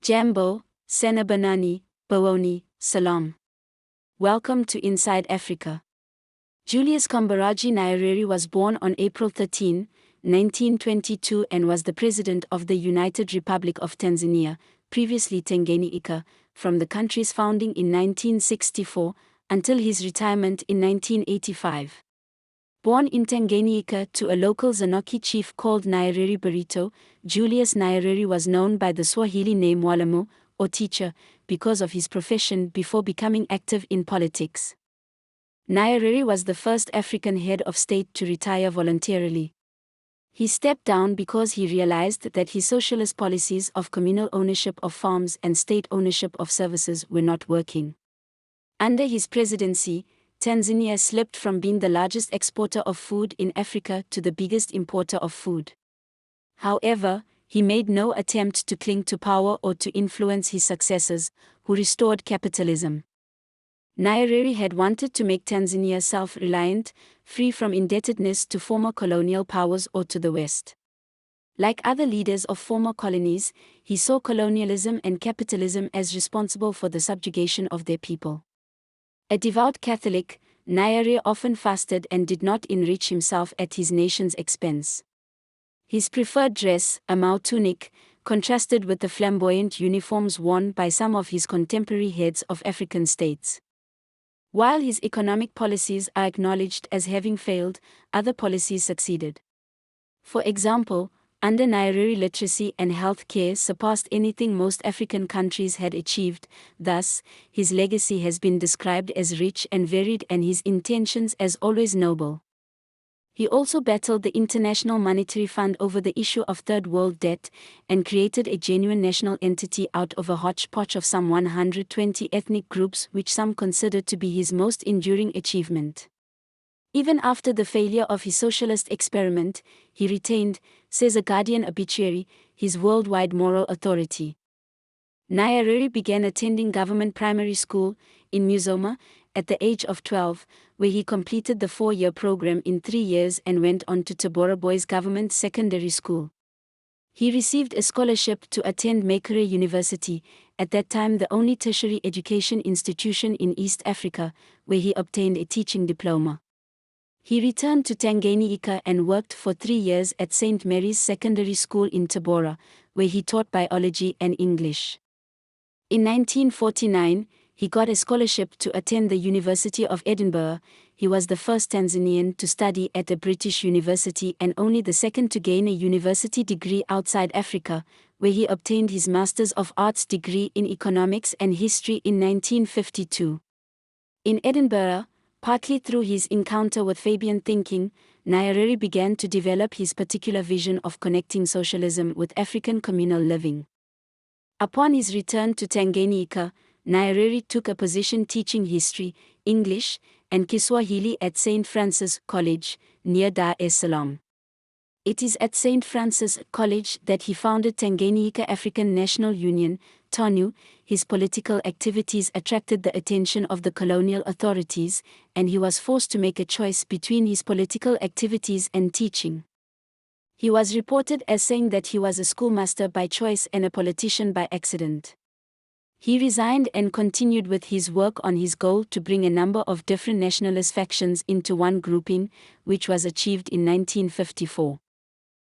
Jambo, Senabanani, Bawoni, Salam. Welcome to Inside Africa. Julius Nyerere was born on April 13, 1922 and was the President of the United Republic of Tanzania, previously Tanganyika, from the country's founding in 1964 until his retirement in 1985. Born in Tanganyika to a local Zanoki chief called Nyerere Barito, Julius Nyerere was known by the Swahili name Mwalimu, or teacher, because of his profession before becoming active in politics. Nyerere was the first African head of state to retire voluntarily. He stepped down because he realized that his socialist policies of communal ownership of farms and state ownership of services were not working. Under his presidency, Tanzania slipped from being the largest exporter of food in Africa to the biggest importer of food. However, he made no attempt to cling to power or to influence his successors, who restored capitalism. Nyerere had wanted to make Tanzania self-reliant, free from indebtedness to former colonial powers or to the West. Like other leaders of former colonies, he saw colonialism and capitalism as responsible for the subjugation of their people. A devout Catholic, Nyerere often fasted and did not enrich himself at his nation's expense. His preferred dress, a Mao tunic, contrasted with the flamboyant uniforms worn by some of his contemporary heads of African states. While his economic policies are acknowledged as having failed, other policies succeeded. For example, under Nyerere, literacy and health care surpassed anything most African countries had achieved. Thus, his legacy has been described as rich and varied and his intentions as always noble. He also battled the International Monetary Fund over the issue of Third World debt, and created a genuine national entity out of a hodgepodge of some 120 ethnic groups, which some consider to be his most enduring achievement. Even after the failure of his socialist experiment, he retained, says a Guardian obituary, his worldwide moral authority. Nyerere began attending government primary school in Musoma at the age of 12, where he completed the 4-year program in 3 years and went on to Tabora Boys Government Secondary School. He received a scholarship to attend Makerere University, at that time the only tertiary education institution in East Africa, where he obtained a teaching diploma. He returned to Tanganyika and worked for 3 years at St. Mary's Secondary School in Tabora, where he taught biology and English. In 1949, he got a scholarship to attend the University of Edinburgh. He was the first Tanzanian to study at a British university and only the second to gain a university degree outside Africa, where he obtained his Masters of Arts degree in Economics and History in 1952. In Edinburgh, partly through his encounter with Fabian thinking, Nyerere began to develop his particular vision of connecting socialism with African communal living. Upon his return to Tanganyika, Nyerere took a position teaching history, English, and Kiswahili at St. Francis College, near Dar es Salaam. It is at St. Francis College that he founded Tanganyika African National Union, TANU. His political activities attracted the attention of the colonial authorities, and he was forced to make a choice between his political activities and teaching. He was reported as saying that he was a schoolmaster by choice and a politician by accident. He resigned and continued with his work on his goal to bring a number of different nationalist factions into one grouping, which was achieved in 1954.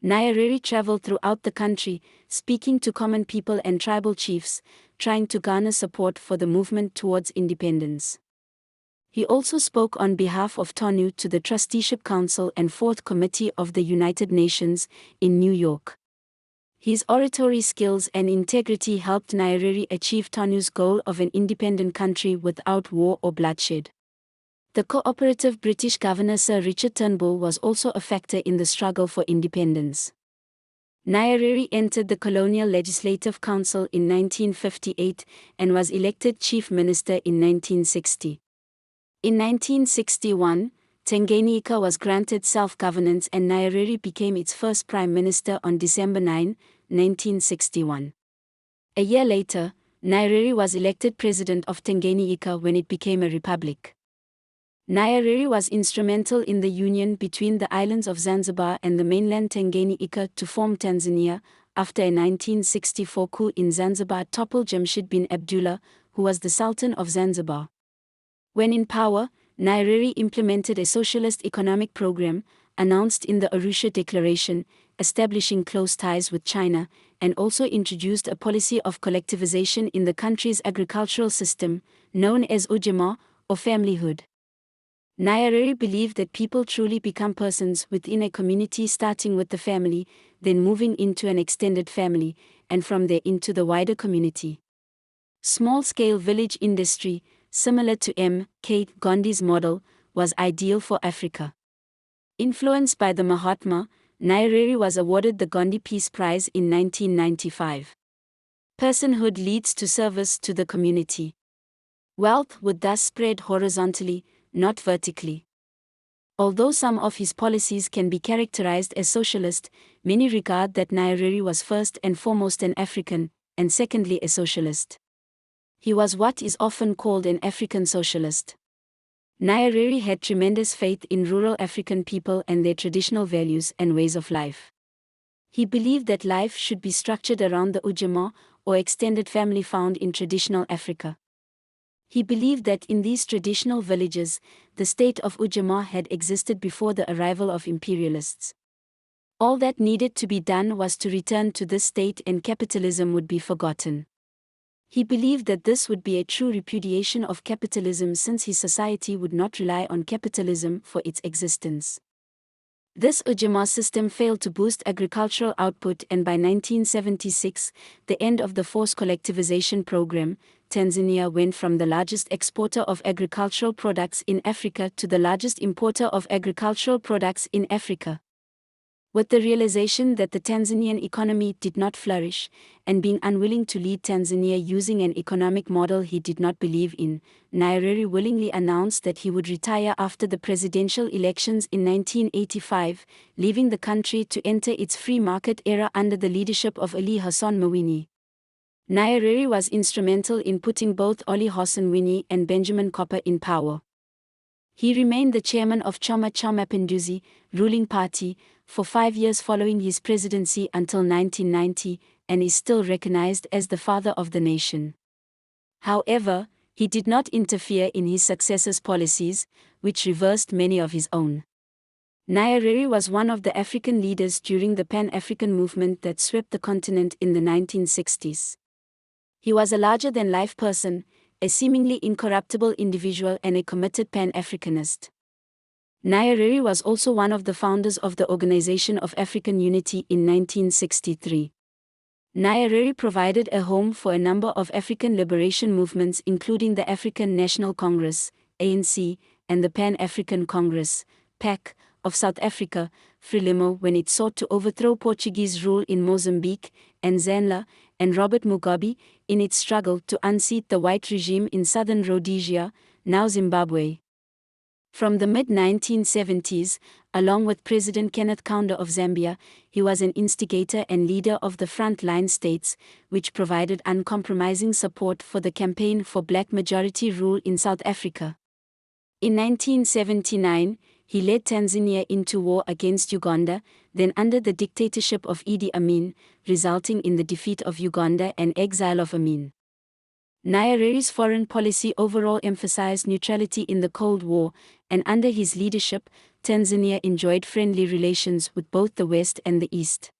Nyerere traveled throughout the country, speaking to common people and tribal chiefs, trying to garner support for the movement towards independence. He also spoke on behalf of TANU to the Trusteeship Council and Fourth Committee of the United Nations in New York. His oratory skills and integrity helped Nyerere achieve TANU's goal of an independent country without war or bloodshed. The cooperative British governor Sir Richard Turnbull was also a factor in the struggle for independence. Nyerere entered the Colonial Legislative Council in 1958 and was elected Chief Minister in 1960. In 1961, Tanganyika was granted self-governance and Nyerere became its first Prime Minister on December 9, 1961. A year later, Nyerere was elected President of Tanganyika when it became a republic. Nyerere was instrumental in the union between the islands of Zanzibar and the mainland Tanganyika to form Tanzania, after a 1964 coup in Zanzibar toppled Jamshid bin Abdullah, who was the Sultan of Zanzibar. When in power, Nyerere implemented a socialist economic program, announced in the Arusha Declaration, establishing close ties with China, and also introduced a policy of collectivization in the country's agricultural system, known as ujamaa, or familyhood. Nyerere believed that people truly become persons within a community, starting with the family, then moving into an extended family, and from there into the wider community. Small-scale village industry, similar to M.K. Gandhi's model, was ideal for Africa. Influenced by the Mahatma, Nyerere was awarded the Gandhi Peace Prize in 1995. Personhood leads to service to the community. Wealth would thus spread horizontally, not vertically. Although some of his policies can be characterized as socialist, many regard that Nyerere was first and foremost an African, and secondly a socialist. He was what is often called an African socialist. Nyerere had tremendous faith in rural African people and their traditional values and ways of life. He believed that life should be structured around the ujamaa, or extended family found in traditional Africa. He believed that in these traditional villages, the state of ujamaa had existed before the arrival of imperialists. All that needed to be done was to return to this state and capitalism would be forgotten. He believed that this would be a true repudiation of capitalism since his society would not rely on capitalism for its existence. This ujamaa system failed to boost agricultural output, and by 1976, the end of the forced collectivization program, Tanzania went from the largest exporter of agricultural products in Africa to the largest importer of agricultural products in Africa. With the realization that the Tanzanian economy did not flourish, and being unwilling to lead Tanzania using an economic model he did not believe in, Nyerere willingly announced that he would retire after the presidential elections in 1985, leaving the country to enter its free market era under the leadership of Ali Hassan Mwinyi. Nyerere was instrumental in putting both Ali Hassan Mwinyi and Benjamin Mkapa in power. He remained the chairman of Chama cha Mapinduzi, ruling party, for 5 years following his presidency until 1990, and is still recognized as the father of the nation. However, he did not interfere in his successor's policies, which reversed many of his own. Nyerere was one of the African leaders during the Pan-African movement that swept the continent in the 1960s. He was a larger-than-life person, a seemingly incorruptible individual and a committed Pan-Africanist. Nyerere was also one of the founders of the Organization of African Unity in 1963. Nyerere provided a home for a number of African liberation movements including the African National Congress, ANC, and the Pan-African Congress, PAC, of South Africa, Frelimo when it sought to overthrow Portuguese rule in Mozambique, and Zanla, and Robert Mugabe, in its struggle to unseat the white regime in southern Rhodesia, now Zimbabwe. From the mid-1970s, along with President Kenneth Kaunda of Zambia, he was an instigator and leader of the front-line states, which provided uncompromising support for the campaign for black majority rule in South Africa. In 1979, he led Tanzania into war against Uganda, then under the dictatorship of Idi Amin, resulting in the defeat of Uganda and exile of Amin. Nyerere's foreign policy overall emphasized neutrality in the Cold War, and under his leadership, Tanzania enjoyed friendly relations with both the West and the East.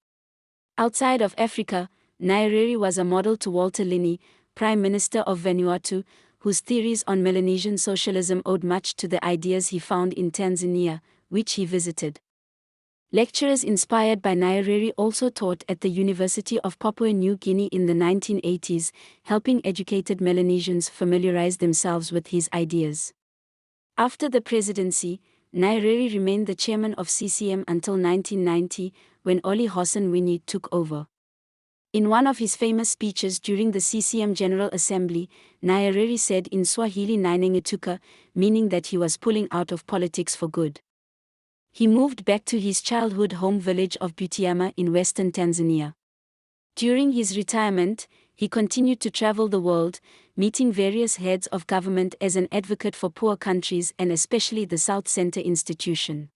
Outside of Africa, Nyerere was a model to Walter Linney, Prime Minister of Vanuatu, whose theories on Melanesian socialism owed much to the ideas he found in Tanzania, which he visited. Lecturers inspired by Nyerere also taught at the University of Papua New Guinea in the 1980s, helping educated Melanesians familiarize themselves with his ideas. After the presidency, Nyerere remained the chairman of CCM until 1990, when Ali Hassan Mwinyi took over. In one of his famous speeches during the CCM General Assembly, Nyerere said in Swahili "Ninengetuka," meaning that he was pulling out of politics for good. He moved back to his childhood home village of Butiama in western Tanzania. During his retirement, he continued to travel the world, meeting various heads of government as an advocate for poor countries and especially the South Center institution.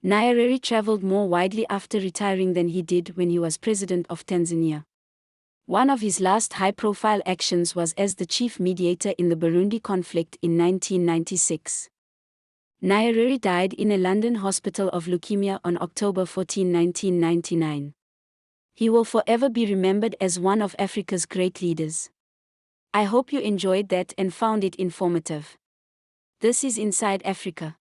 Nyerere traveled more widely after retiring than he did when he was president of Tanzania. One of his last high-profile actions was as the chief mediator in the Burundi conflict in 1996. Nyerere died in a London hospital of leukemia on October 14, 1999. He will forever be remembered as one of Africa's great leaders. I hope you enjoyed that and found it informative. This is Inside Africa.